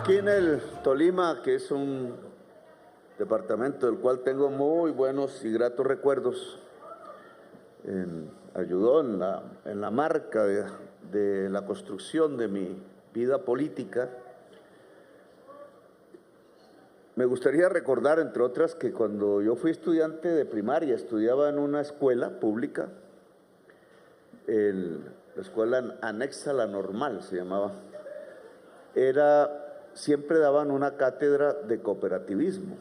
Aquí en el Tolima, que es un departamento del cual tengo muy buenos y gratos recuerdos, ayudó en la marca de la construcción de mi vida política. Me gustaría recordar, entre otras, que cuando yo fui estudiante de primaria, estudiaba en una escuela pública, la escuela anexa a la normal se llamaba. Siempre daban una cátedra de cooperativismo.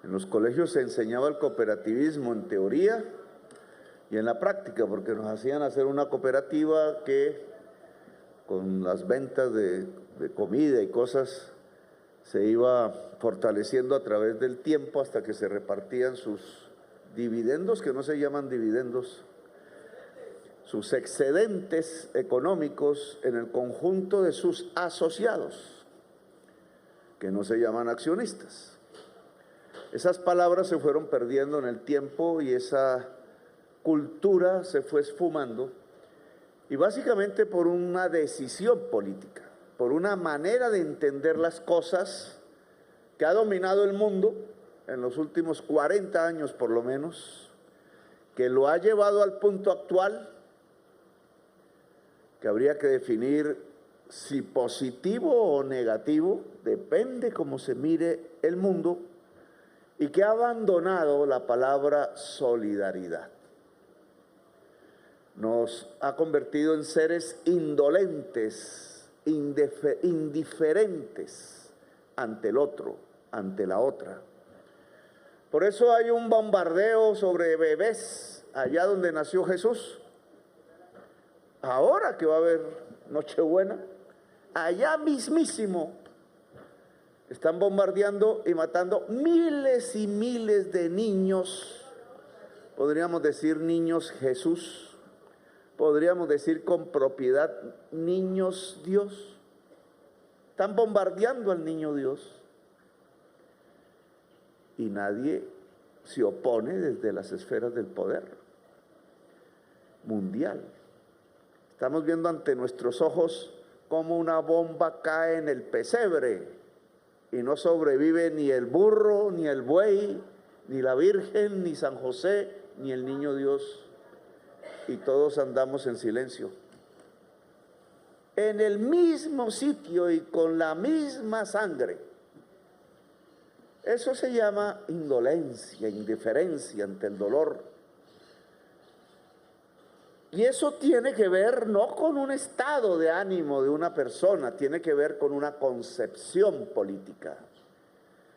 En los colegios se enseñaba el cooperativismo en teoría y en la práctica, porque nos hacían hacer una cooperativa que con las ventas de comida y cosas se iba fortaleciendo a través del tiempo hasta que se repartían sus dividendos, que no se llaman dividendos, sus excedentes económicos en el conjunto de sus asociados, que no se llaman accionistas. Esas palabras se fueron perdiendo en el tiempo y esa cultura se fue esfumando, y básicamente por una decisión política, por una manera de entender las cosas que ha dominado el mundo en los últimos 40 años por lo menos, que lo ha llevado al punto actual, que habría que definir si positivo o negativo, depende cómo se mire el mundo, y que ha abandonado la palabra solidaridad. Nos ha convertido en seres indolentes, indiferentes ante el otro, ante la otra. Por eso hay un bombardeo sobre bebés allá donde nació Jesús. Ahora que va a haber Nochebuena, allá mismísimo están bombardeando y matando miles y miles de niños, podríamos decir niños Jesús, podríamos decir con propiedad niños Dios. Están bombardeando al niño Dios y nadie se opone desde las esferas del poder mundial. Estamos viendo ante nuestros ojos cómo una bomba cae en el pesebre y no sobrevive ni el burro, ni el buey, ni la Virgen, ni San José, ni el niño Dios. Y todos andamos en silencio. En el mismo sitio y con la misma sangre. Eso se llama indolencia, indiferencia ante el dolor. Y eso tiene que ver no con un estado de ánimo de una persona, tiene que ver con una concepción política.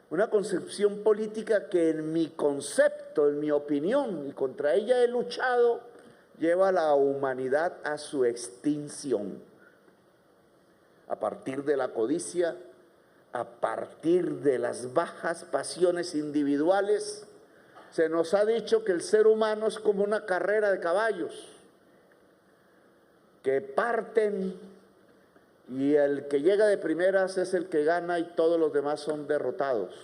Una concepción política que en mi concepto, en mi opinión, y contra ella he luchado, lleva a la humanidad a su extinción. A partir de la codicia, a partir de las bajas pasiones individuales, se nos ha dicho que el ser humano es como una carrera de caballos, que parten y el que llega de primeras es el que gana y todos los demás son derrotados.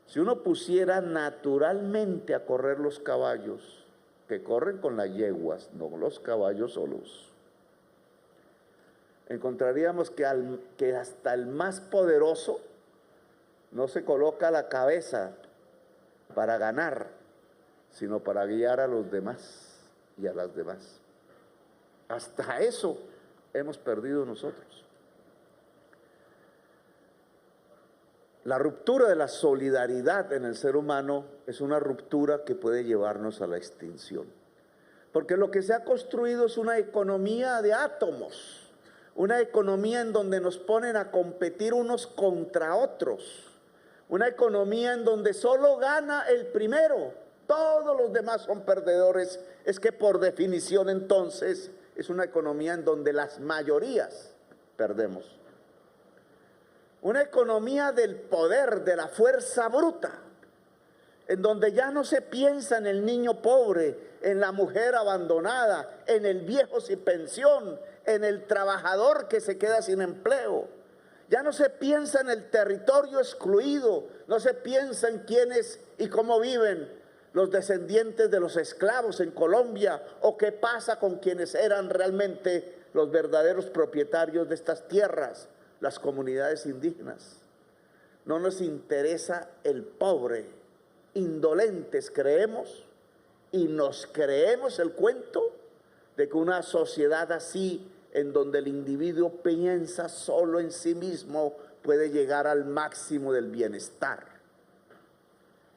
Si uno pusiera naturalmente a correr los caballos, que corren con las yeguas, no los caballos solos, encontraríamos que hasta el más poderoso no se coloca la cabeza para ganar, sino para guiar a los demás y a las demás. Hasta eso hemos perdido nosotros. La ruptura de la solidaridad en el ser humano es una ruptura que puede llevarnos a la extinción. Porque lo que se ha construido es una economía de átomos, una economía en donde nos ponen a competir unos contra otros, una economía en donde solo gana el primero, todos los demás son perdedores. Es que por definición entonces es una economía en donde las mayorías perdemos. Una economía del poder, de la fuerza bruta, en donde ya no se piensa en el niño pobre, en la mujer abandonada, en el viejo sin pensión, en el trabajador que se queda sin empleo. Ya no se piensa en el territorio excluido, no se piensa en quiénes y cómo viven los descendientes de los esclavos en Colombia, o qué pasa con quienes eran realmente los verdaderos propietarios de estas tierras, las comunidades indígenas. No nos interesa el pobre, indolentes creemos y nos creemos el cuento de que una sociedad así, en donde el individuo piensa solo en sí mismo, puede llegar al máximo del bienestar.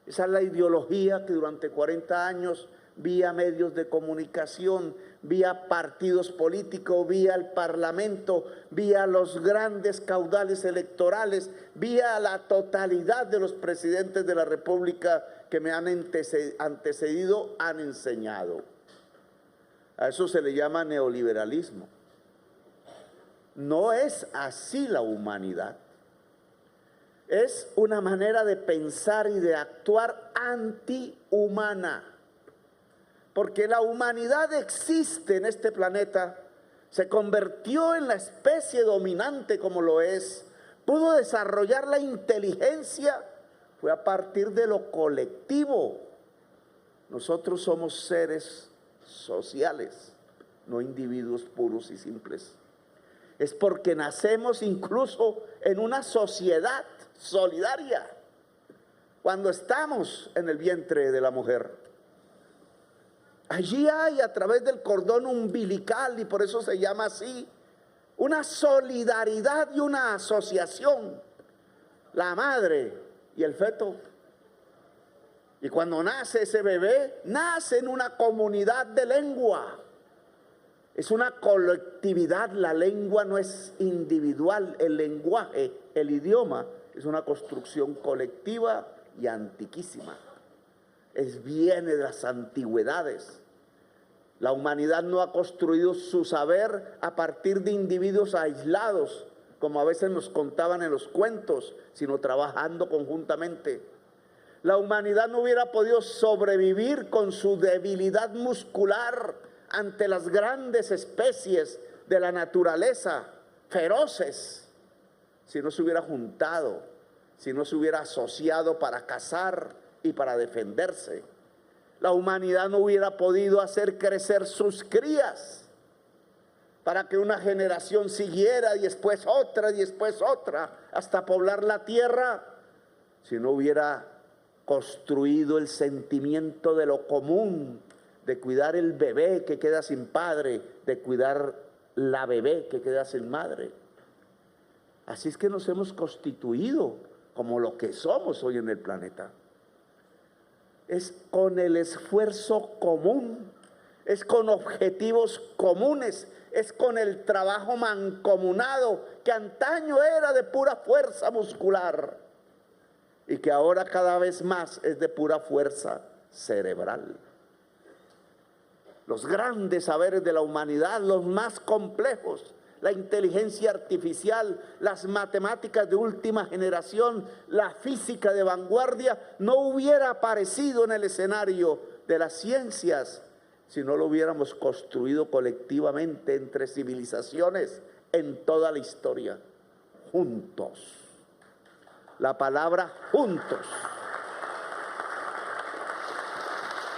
Esa es la ideología que durante 40 años, vía medios de comunicación, vía partidos políticos, vía el Parlamento, vía los grandes caudales electorales, vía la totalidad de los presidentes de la República que me han antecedido, han enseñado. A eso se le llama neoliberalismo. No es así la humanidad. Es una manera de pensar y de actuar antihumana. Porque la humanidad existe en este planeta, se convirtió en la especie dominante como lo es, pudo desarrollar la inteligencia, fue a partir de lo colectivo. Nosotros somos seres sociales, no individuos puros y simples. Es porque nacemos incluso en una sociedad solidaria, cuando estamos en el vientre de la mujer. Allí hay, a través del cordón umbilical, y por eso se llama así, una solidaridad y una asociación, la madre y el feto. Y cuando nace ese bebé, nace en una comunidad de lengua. Es una colectividad, la lengua no es individual, el lenguaje, el idioma, es una construcción colectiva y antiquísima. Viene de las antigüedades. La humanidad no ha construido su saber a partir de individuos aislados, como a veces nos contaban en los cuentos, sino trabajando conjuntamente. La humanidad no hubiera podido sobrevivir con su debilidad muscular ante las grandes especies de la naturaleza, feroces, si no se hubiera juntado, si no se hubiera asociado para cazar y para defenderse. La humanidad no hubiera podido hacer crecer sus crías para que una generación siguiera y después otra, hasta poblar la tierra, si no hubiera construido el sentimiento de lo común, de cuidar el bebé que queda sin padre, de cuidar la bebé que queda sin madre. Así es que nos hemos constituido como lo que somos hoy en el planeta. Es con el esfuerzo común, es con objetivos comunes, es con el trabajo mancomunado que antaño era de pura fuerza muscular y que ahora cada vez más es de pura fuerza cerebral. Los grandes saberes de la humanidad, los más complejos, la inteligencia artificial, las matemáticas de última generación, la física de vanguardia, no hubiera aparecido en el escenario de las ciencias si no lo hubiéramos construido colectivamente entre civilizaciones en toda la historia, juntos. La palabra juntos.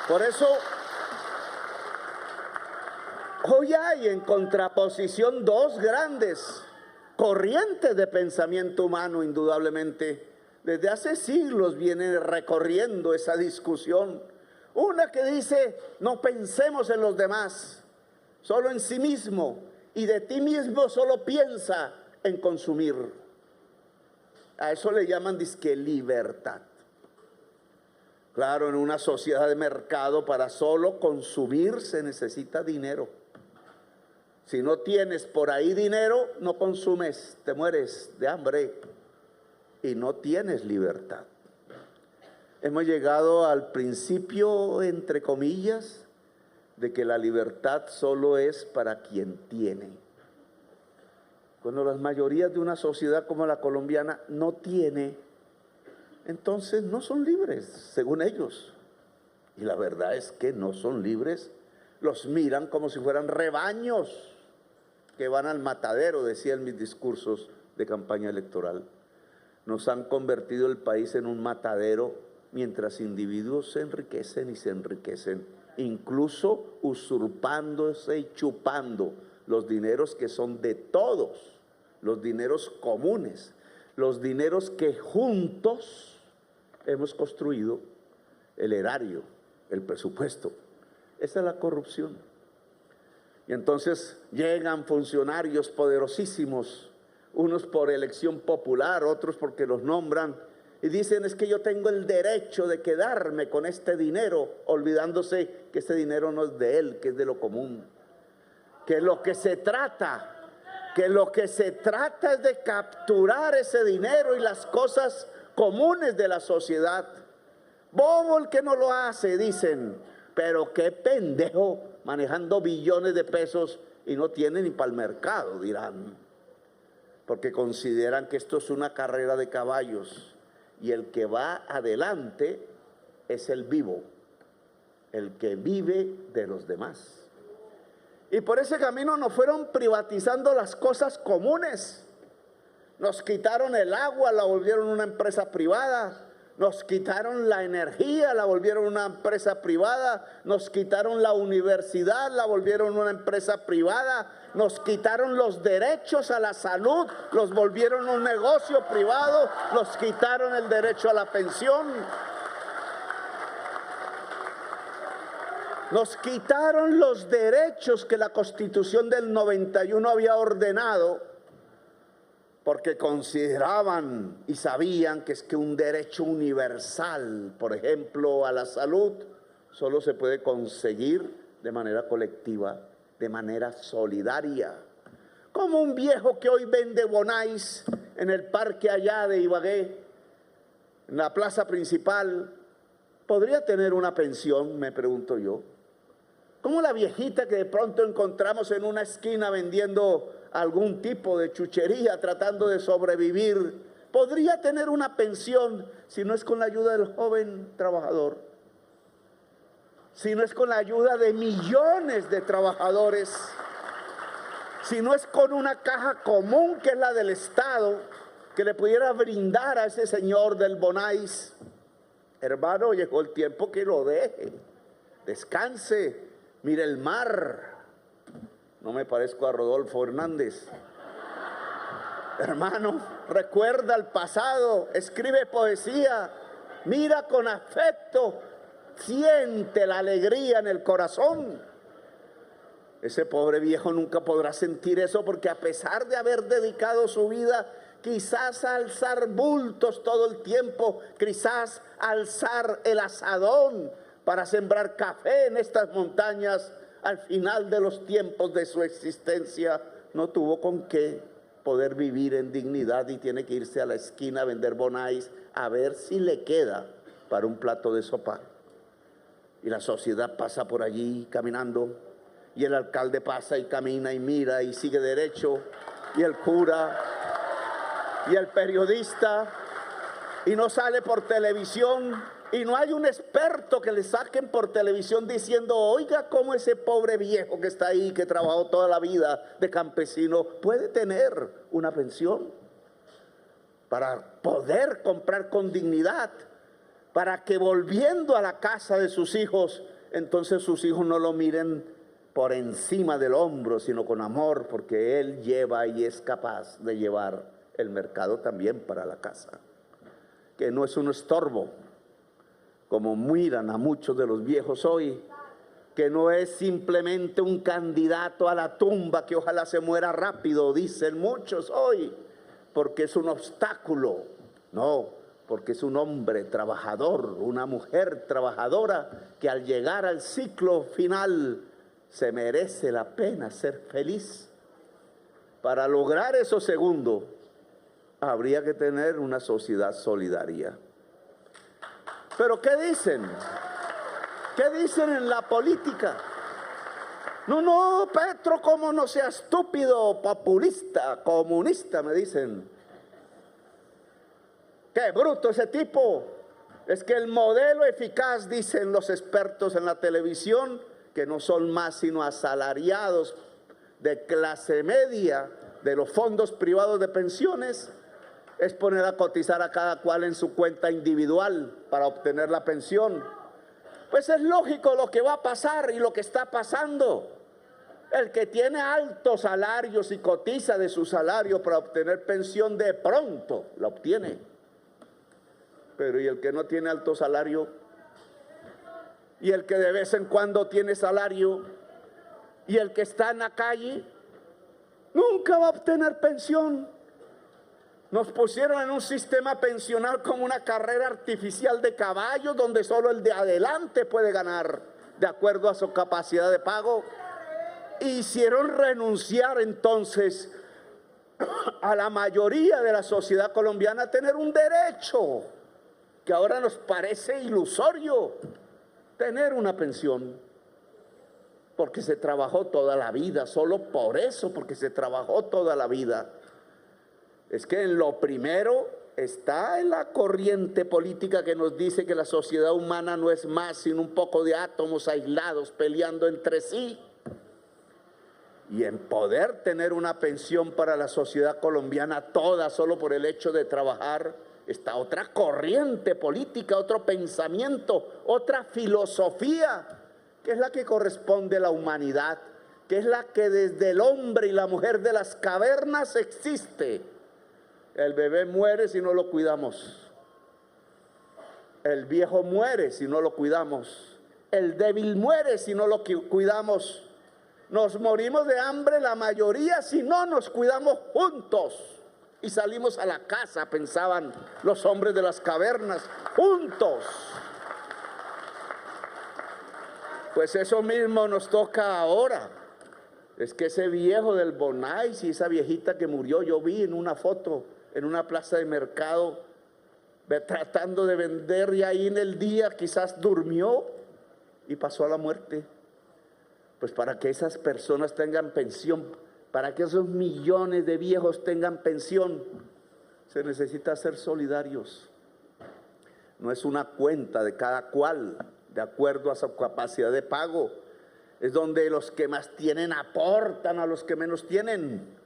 Por eso, hoy hay en contraposición dos grandes corrientes de pensamiento humano, indudablemente. Desde hace siglos viene recorriendo esa discusión. Una que dice, no pensemos en los demás, solo en sí mismo, y de ti mismo solo piensa en consumir. A eso le llaman dizque libertad. Claro, en una sociedad de mercado, para solo consumir se necesita dinero. Si no tienes por ahí dinero, no consumes, te mueres de hambre y no tienes libertad. Hemos llegado al principio, entre comillas, de que la libertad solo es para quien tiene. Cuando las mayorías de una sociedad como la colombiana no tiene, entonces no son libres, según ellos. Y la verdad es que no son libres. Los miran como si fueran rebaños que van al matadero, decía en mis discursos de campaña electoral. Nos han convertido el país en un matadero mientras individuos se enriquecen y se enriquecen, incluso usurpándose y chupando los dineros que son de todos, los dineros comunes, los dineros que juntos hemos construido el erario, el presupuesto. Esa es la corrupción. Y entonces llegan funcionarios poderosísimos, unos por elección popular, otros porque los nombran, y dicen: es que yo tengo el derecho de quedarme con este dinero, olvidándose que ese dinero no es de él, que es de lo común. Que lo que se trata es de capturar ese dinero y las cosas comunes de la sociedad. Bobo el que no lo hace, dicen, pero qué pendejo manejando billones de pesos y no tiene ni para el mercado, dirán, porque consideran que esto es una carrera de caballos y el que va adelante es el vivo, el que vive de los demás. Y por ese camino nos fueron privatizando las cosas comunes. Nos quitaron el agua, la volvieron una empresa privada. Nos quitaron la energía, la volvieron una empresa privada. Nos quitaron la universidad, la volvieron una empresa privada. Nos quitaron los derechos a la salud, los volvieron un negocio privado. Nos quitaron el derecho a la pensión. Nos quitaron los derechos que la Constitución del 91 había ordenado, porque consideraban y sabían que es que un derecho universal, por ejemplo, a la salud, solo se puede conseguir de manera colectiva, de manera solidaria. Como un viejo que hoy vende bonais en el parque allá de Ibagué, en la plaza principal, ¿podría tener una pensión?, me pregunto yo. ¿Cómo la viejita que de pronto encontramos en una esquina vendiendo algún tipo de chuchería, tratando de sobrevivir, podría tener una pensión si no es con la ayuda del joven trabajador? Si no es con la ayuda de millones de trabajadores, si no es con una caja común que es la del Estado, que le pudiera brindar a ese señor del bonais. Hermano, llegó el tiempo que lo deje, descanse, mire el mar. No me parezco a Rodolfo Hernández. Hermano, recuerda el pasado, escribe poesía, mira con afecto, siente la alegría en el corazón. Ese pobre viejo nunca podrá sentir eso, porque a pesar de haber dedicado su vida quizás a alzar bultos todo el tiempo, quizás a alzar el asadón para sembrar café en estas montañas, al final de los tiempos de su existencia no tuvo con qué poder vivir en dignidad y tiene que irse a la esquina a vender bonais a ver si le queda para un plato de sopa. Y la sociedad pasa por allí caminando, y el alcalde pasa y camina y mira y sigue derecho, y el cura y el periodista, y no sale por televisión. Y no hay un experto que le saquen por televisión diciendo: oiga, cómo ese pobre viejo que está ahí, que trabajó toda la vida de campesino, puede tener una pensión para poder comprar con dignidad, para que volviendo a la casa de sus hijos, entonces sus hijos no lo miren por encima del hombro, sino con amor, porque él lleva y es capaz de llevar el mercado también para la casa, que no es un estorbo, como miran a muchos de los viejos hoy, que no es simplemente un candidato a la tumba que ojalá se muera rápido, dicen muchos hoy, porque es un obstáculo. No, porque es un hombre trabajador, una mujer trabajadora, que al llegar al ciclo final se merece la pena ser feliz. Para lograr eso segundo, habría que tener una sociedad solidaria. Pero ¿qué dicen? ¿Qué dicen en la política? No, Petro, ¿cómo no sea estúpido, populista, comunista? Me dicen. ¡Qué bruto ese tipo! Es que el modelo eficaz, dicen los expertos en la televisión, que no son más sino asalariados de clase media de los fondos privados de pensiones, es poner a cotizar a cada cual en su cuenta individual para obtener la pensión. Pues es lógico lo que va a pasar y lo que está pasando. El que tiene altos salarios y cotiza de su salario para obtener pensión, de pronto la obtiene. Pero ¿y el que no tiene alto salario? ¿Y el que de vez en cuando tiene salario? ¿Y el que está en la calle? Nunca va a obtener pensión. Nos pusieron en un sistema pensional como una carrera artificial de caballos, donde solo el de adelante puede ganar de acuerdo a su capacidad de pago. Hicieron renunciar entonces a la mayoría de la sociedad colombiana a tener un derecho que ahora nos parece ilusorio, tener una pensión, porque se trabajó toda la vida, solo por eso, porque se trabajó toda la vida. Es que en lo primero está en la corriente política que nos dice que la sociedad humana no es más sino un poco de átomos aislados peleando entre sí. Y en poder tener una pensión para la sociedad colombiana toda solo por el hecho de trabajar, está otra corriente política, otro pensamiento, otra filosofía, que es la que corresponde a la humanidad, que es la que desde el hombre y la mujer de las cavernas existe. El bebé muere si no lo cuidamos. El viejo muere si no lo cuidamos. El débil muere si no lo cuidamos. Nos morimos de hambre la mayoría si no nos cuidamos juntos. Y salimos a la casa, pensaban los hombres de las cavernas, juntos. Pues eso mismo nos toca ahora. Es que ese viejo del Bonais y esa viejita que murió, yo vi en una foto en una plaza de mercado, tratando de vender, y ahí en el día quizás durmió y pasó a la muerte. Pues para que esas personas tengan pensión, para que esos millones de viejos tengan pensión, se necesita ser solidarios. No es una cuenta de cada cual, de acuerdo a su capacidad de pago. Es donde los que más tienen aportan a los que menos tienen.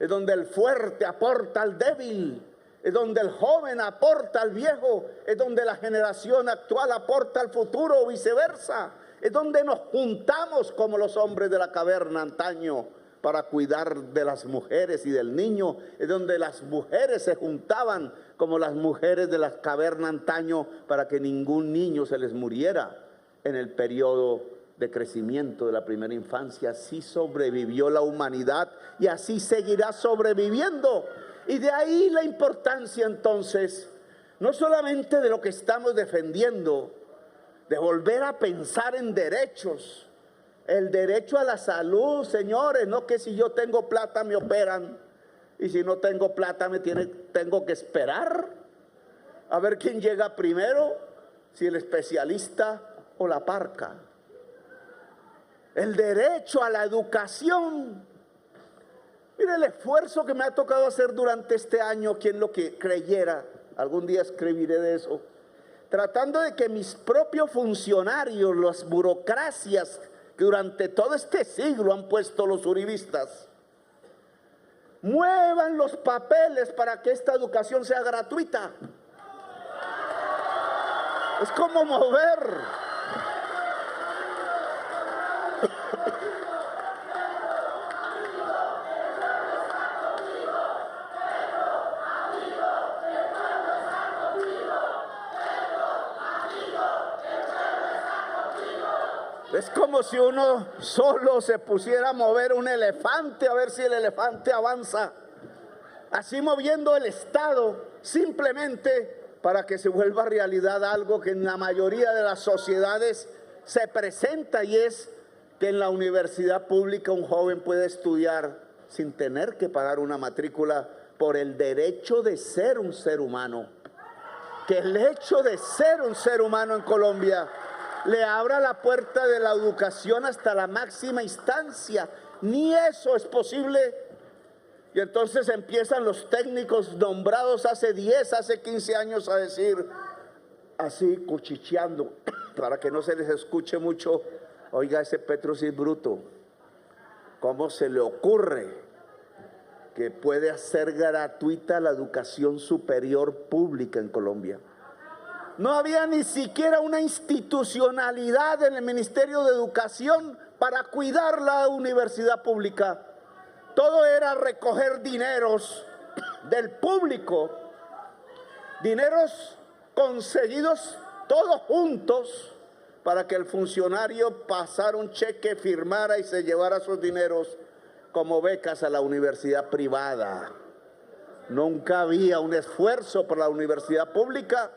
Es donde el fuerte aporta al débil. Es donde el joven aporta al viejo. Es donde la generación actual aporta al futuro o viceversa. Es donde nos juntamos como los hombres de la caverna antaño para cuidar de las mujeres y del niño. Es donde las mujeres se juntaban como las mujeres de la caverna antaño para que ningún niño se les muriera en el periodo de crecimiento de la primera infancia. Así sobrevivió la humanidad y así seguirá sobreviviendo. Y de ahí la importancia entonces, no solamente de lo que estamos defendiendo, de volver a pensar en derechos. El derecho a la salud, señores, no que si yo tengo plata me operan y si no tengo plata tengo que esperar a ver quién llega primero, si el especialista o la parca. El derecho a la educación. Mire el esfuerzo que me ha tocado hacer durante este año, quien lo que creyera, algún día escribiré de eso, tratando de que mis propios funcionarios, las burocracias que durante todo este siglo han puesto los uribistas, muevan los papeles para que esta educación sea gratuita. Es como mover. Es como si uno solo se pusiera a mover un elefante a ver si el elefante avanza. Así moviendo el Estado simplemente para que se vuelva realidad algo que en la mayoría de las sociedades se presenta, y es que en la universidad pública un joven puede estudiar sin tener que pagar una matrícula por el derecho de ser un ser humano. Que el hecho de ser un ser humano en Colombia le abra la puerta de la educación hasta la máxima instancia. Ni eso es posible. Y entonces empiezan los técnicos nombrados hace 10, hace 15 años a decir, así cuchicheando, para que no se les escuche mucho, oiga, ese Petro sí es bruto. ¿Cómo se le ocurre que puede hacer gratuita la educación superior pública en Colombia? No había ni siquiera una institucionalidad en el Ministerio de Educación para cuidar la universidad pública. Todo era recoger dineros del público, dineros conseguidos todos juntos para que el funcionario pasara un cheque, firmara y se llevara esos dineros como becas a la universidad privada. Nunca había un esfuerzo por la universidad pública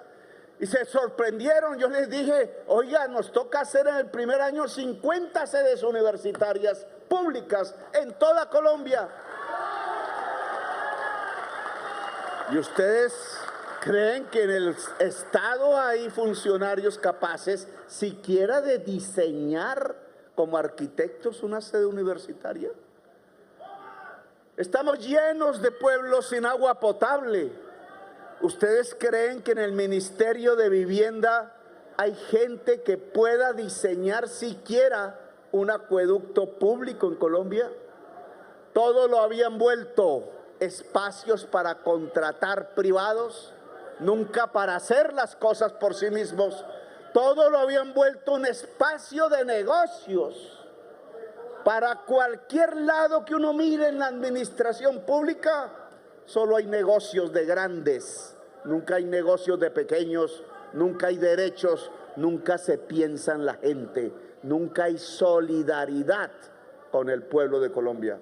y se sorprendieron. Yo les dije, oiga, nos toca hacer en el primer año 50 sedes universitarias públicas en toda Colombia. ¿Y ustedes creen que en el Estado hay funcionarios capaces siquiera de diseñar como arquitectos una sede universitaria? Estamos llenos de pueblos sin agua potable. ¿Ustedes creen que en el Ministerio de Vivienda hay gente que pueda diseñar siquiera un acueducto público en Colombia? Todo lo habían vuelto espacios para contratar privados, nunca para hacer las cosas por sí mismos. Todo lo habían vuelto un espacio de negocios. Para cualquier lado que uno mire en la administración pública, solo hay negocios de grandes, nunca hay negocios de pequeños, nunca hay derechos, nunca se piensa en la gente, nunca hay solidaridad con el pueblo de Colombia.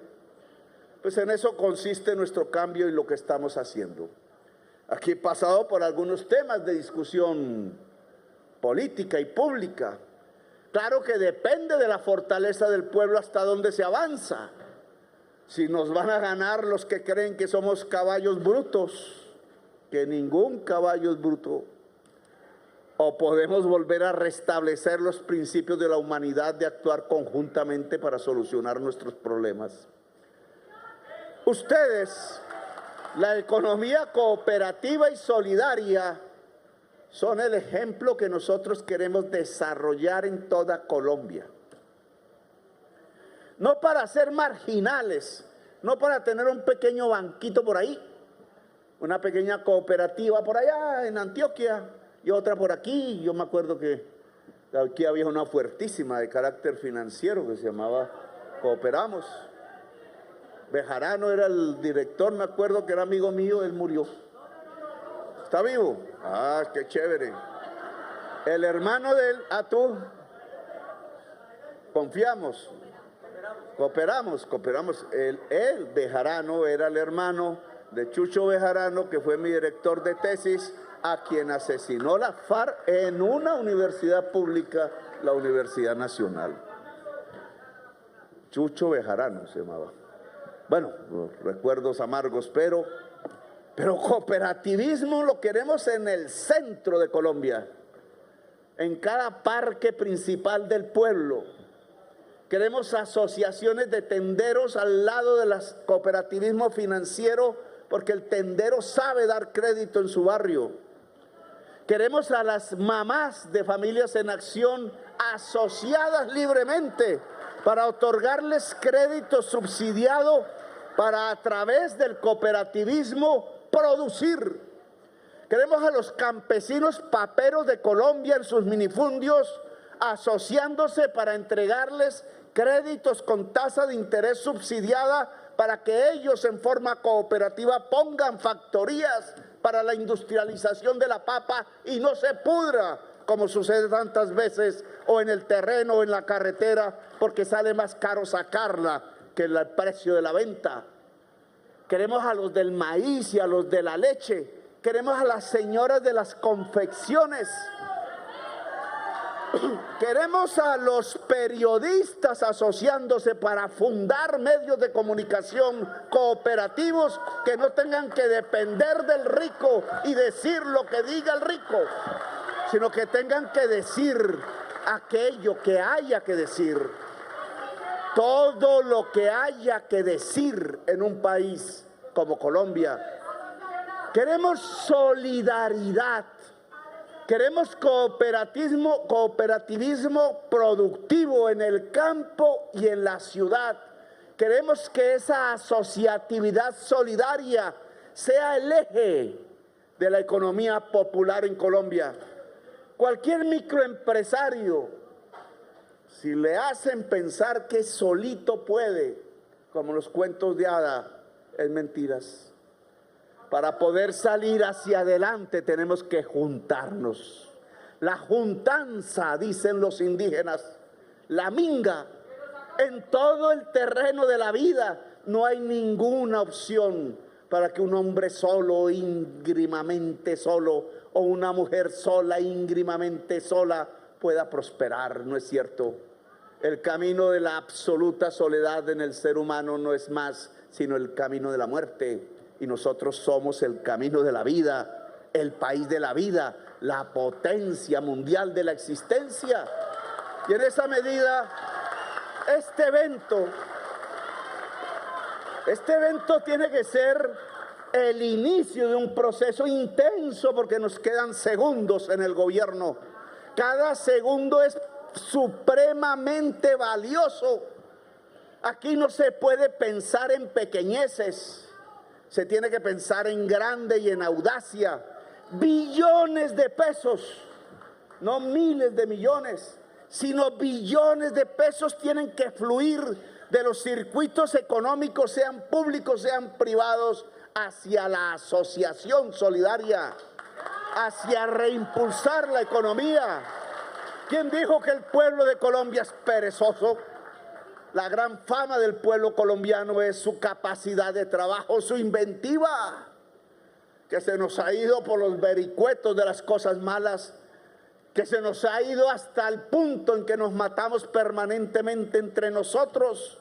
Pues en eso consiste nuestro cambio y lo que estamos haciendo. Aquí he pasado por algunos temas de discusión política y pública. Claro que depende de la fortaleza del pueblo hasta dónde se avanza. Si nos van a ganar los que creen que somos caballos brutos, que ningún caballo es bruto, o podemos volver a restablecer los principios de la humanidad de actuar conjuntamente para solucionar nuestros problemas. Ustedes, la economía cooperativa y solidaria, son el ejemplo que nosotros queremos desarrollar en toda Colombia. No para ser marginales, no para tener un pequeño banquito por ahí, una pequeña cooperativa por allá en Antioquia y otra por aquí. Yo me acuerdo que aquí había una fuertísima de carácter financiero que se llamaba Cooperamos. Bejarano era el director, me acuerdo que era amigo mío, él murió. ¿Está vivo? Ah, qué chévere. El hermano de él, tú, confiamos, cooperamos. Él, Bejarano, era el hermano de Chucho Bejarano, que fue mi director de tesis, a quien asesinó la FARC en una universidad pública, la Universidad Nacional. Chucho Bejarano se llamaba. Bueno, recuerdos amargos, pero cooperativismo lo queremos en el centro de Colombia, en cada parque principal del pueblo. Queremos asociaciones de tenderos al lado del cooperativismo financiero, porque el tendero sabe dar crédito en su barrio. Queremos a las mamás de Familias en Acción asociadas libremente para otorgarles crédito subsidiado para, a través del cooperativismo, producir. Queremos a los campesinos paperos de Colombia en sus minifundios asociándose para entregarles créditos con tasa de interés subsidiada para que ellos en forma cooperativa pongan factorías para la industrialización de la papa y no se pudra como sucede tantas veces o en el terreno o en la carretera, porque sale más caro sacarla que el precio de la venta. Queremos a los del maíz y a los de la leche. Queremos a las señoras de las confecciones. Queremos a los periodistas asociándose para fundar medios de comunicación cooperativos que no tengan que depender del rico y decir lo que diga el rico, sino que tengan que decir aquello que haya que decir. Todo lo que haya que decir en un país como Colombia. Queremos solidaridad. Queremos cooperativismo productivo en el campo y en la ciudad. Queremos que esa asociatividad solidaria sea el eje de la economía popular en Colombia. Cualquier microempresario, si le hacen pensar que solito puede, como los cuentos de hada, es mentiras. Para poder salir hacia adelante tenemos que juntarnos. La juntanza, dicen los indígenas, la minga, en todo el terreno de la vida no hay ninguna opción para que un hombre solo, íngrimamente solo, o una mujer sola, íngrimamente sola, pueda prosperar, ¿no es cierto? El camino de la absoluta soledad en el ser humano no es más sino el camino de la muerte, y nosotros somos el camino de la vida, el país de la vida, la potencia mundial de la existencia. Y en esa medida, este evento tiene que ser el inicio de un proceso intenso, porque nos quedan segundos en el gobierno. Cada segundo es supremamente valioso. Aquí no se puede pensar en pequeñeces, se tiene que pensar en grande y en audacia. Billones de pesos, no miles de millones, sino billones de pesos tienen que fluir de los circuitos económicos, sean públicos, sean privados, hacia la asociación solidaria, hacia reimpulsar la economía. ¿Quién dijo que el pueblo de Colombia es perezoso? La gran fama del pueblo colombiano es su capacidad de trabajo, su inventiva, que se nos ha ido por los vericuetos de las cosas malas, que se nos ha ido hasta el punto en que nos matamos permanentemente entre nosotros,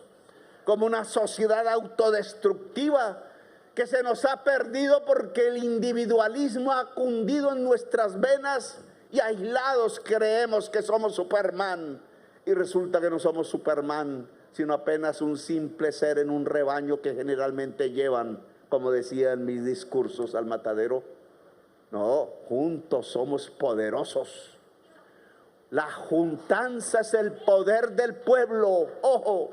como una sociedad autodestructiva, que se nos ha perdido porque el individualismo ha cundido en nuestras venas y aislados creemos que somos Superman, y resulta que no somos Superman, sino apenas un simple ser en un rebaño que generalmente llevan, como decía en mis discursos, al matadero. No, juntos somos poderosos. La juntanza es el poder del pueblo. Ojo,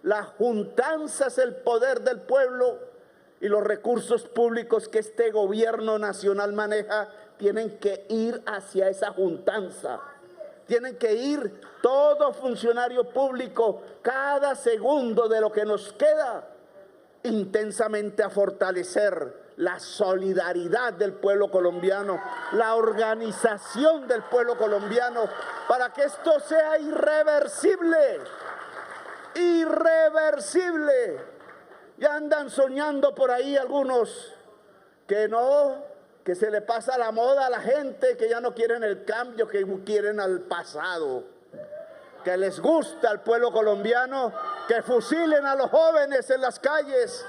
la juntanza es el poder del pueblo, y los recursos públicos que este gobierno nacional maneja tienen que ir hacia esa juntanza. Tienen que ir todo funcionario público, cada segundo de lo que nos queda, intensamente a fortalecer la solidaridad del pueblo colombiano, la organización del pueblo colombiano, para que esto sea irreversible. Irreversible. Ya andan soñando por ahí algunos que se le pasa la moda a la gente, que ya no quieren el cambio, que quieren al pasado, que les gusta al pueblo colombiano que fusilen a los jóvenes en las calles,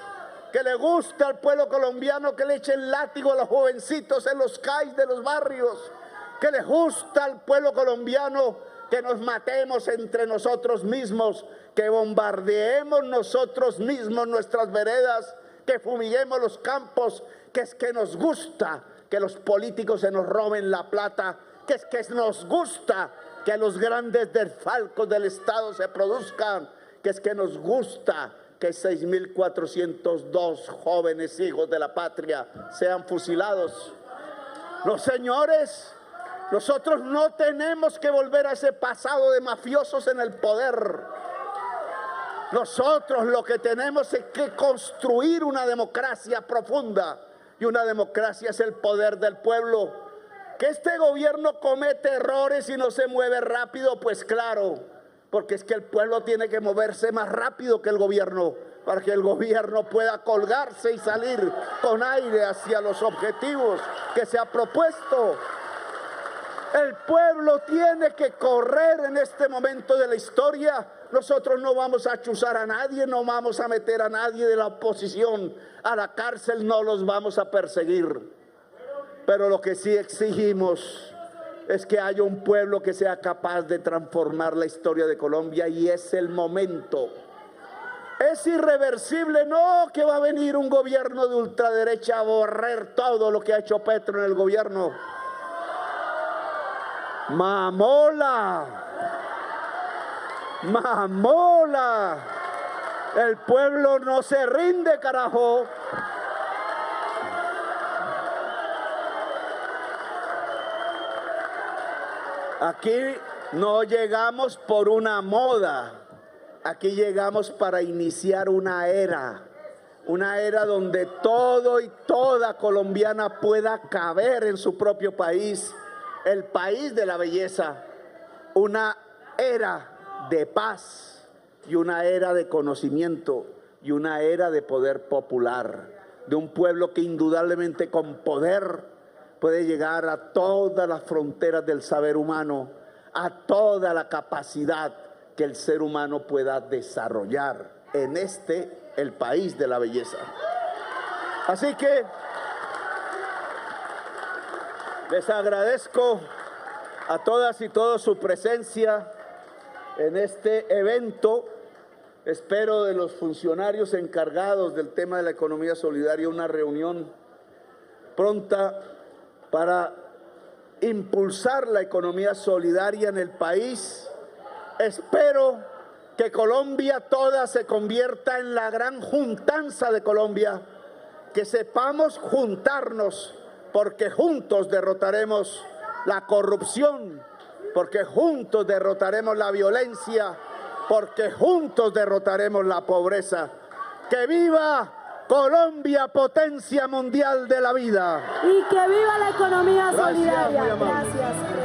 que le gusta al pueblo colombiano que le echen látigo a los jovencitos en los CAIs de los barrios, que les gusta al pueblo colombiano que nos matemos entre nosotros mismos, que bombardeemos nosotros mismos nuestras veredas, que fumiguemos los campos, que es que nos gusta que los políticos se nos roben la plata, que es que nos gusta que los grandes desfalcos del Estado se produzcan, que es que nos gusta que 6.402 jóvenes hijos de la patria sean fusilados. No, señores, nosotros no tenemos que volver a ese pasado de mafiosos en el poder. Nosotros lo que tenemos es que construir una democracia profunda, y una democracia es el poder del pueblo. Que este gobierno comete errores y no se mueve rápido, pues claro, porque es que el pueblo tiene que moverse más rápido que el gobierno, para que el gobierno pueda colgarse y salir con aire hacia los objetivos que se ha propuesto. El pueblo tiene que correr en este momento de la historia. Nosotros no vamos a chuzar a nadie, no vamos a meter a nadie de la oposición a la cárcel, no los vamos a perseguir. Pero lo que sí exigimos es que haya un pueblo que sea capaz de transformar la historia de Colombia, y es el momento. Es irreversible, no que va a venir un gobierno de ultraderecha a borrar todo lo que ha hecho Petro en el gobierno. ¡Mamola! ¡Mamola! El pueblo no se rinde, carajo. Aquí no llegamos por una moda, aquí llegamos para iniciar una era donde todo y toda colombiana pueda caber en su propio país, el país de la belleza, una era de paz y una era de conocimiento y una era de poder popular, de un pueblo que indudablemente con poder puede llegar a todas las fronteras del saber humano, a toda la capacidad que el ser humano pueda desarrollar en el país de la belleza. Así que les agradezco a todas y todos su presencia en este evento. Espero de los funcionarios encargados del tema de la economía solidaria una reunión pronta para impulsar la economía solidaria en el país. Espero que Colombia toda se convierta en la gran juntanza de Colombia, que sepamos juntarnos, porque juntos derrotaremos la corrupción, porque juntos derrotaremos la violencia, porque juntos derrotaremos la pobreza. ¡Que viva Colombia, potencia mundial de la vida! Y que viva la economía Gracias, solidaria. muy amable. Gracias.